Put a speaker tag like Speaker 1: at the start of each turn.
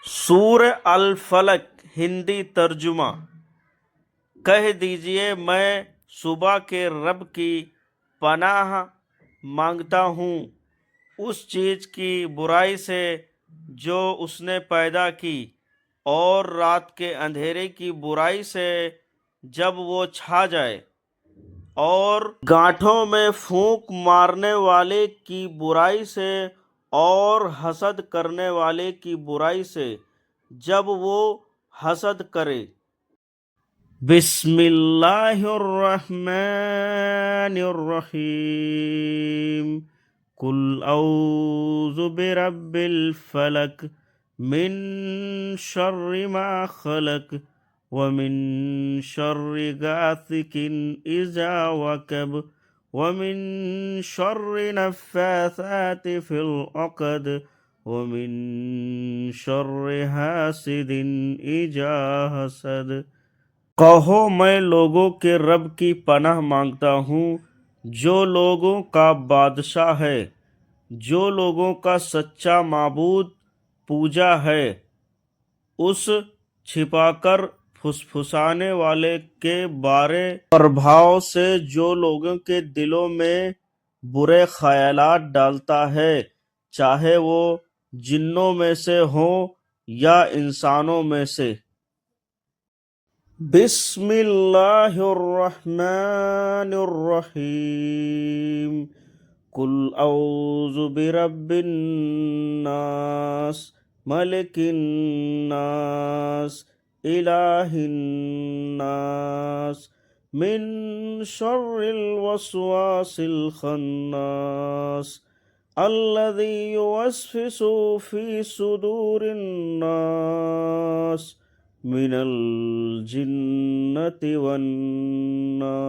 Speaker 1: सूरह अल फलक हिंदी तर्जुमा। कह दीजिए मैं सुबह के रब की पनाह मांगता हूँ उस चीज़ की बुराई से जो उसने पैदा की, और रात के अंधेरे की बुराई से जब वो छा जाए, और गांठों में फूंक मारने वाले की बुराई से, और हसद करने वाले की बुराई से जब वो हसद करे। बिस्मिल्लाहिर्रहमानिर्रहीम। कुल औज़ु बिरब्बिल फलक मिन शर्रि मा खलक व मिन शर्रि गासिकिन इज़ा वकब व मिन शर्रि नफ्फासाति फिल उक़द व मिन शर्रि हासिदिन इज़ा हसद। कहो मैं लोगों के रब की पनाह मांगता हूँ जो लोगों का बादशाह है, जो लोगों का सच्चा माबूद पूजा है, उस छिपाकर फुसफुसाने वाले के बारे प्रभाव से जो लोगों के दिलों में बुरे ख्यालात डालता है, चाहे वो जिन्नों में से हो या इंसानों में से। बिस्मिल्लाहिर्रहमानिर्रहीम। कुल औज़ु बिरब्बिन नास मलिकिन नास इलाहिन नास मिन शर्रिल वस्वासिल खन्नास अल्लज़ी युवस्विसु फी सुदूरिन नास मिनल जिन्नति वन्नास।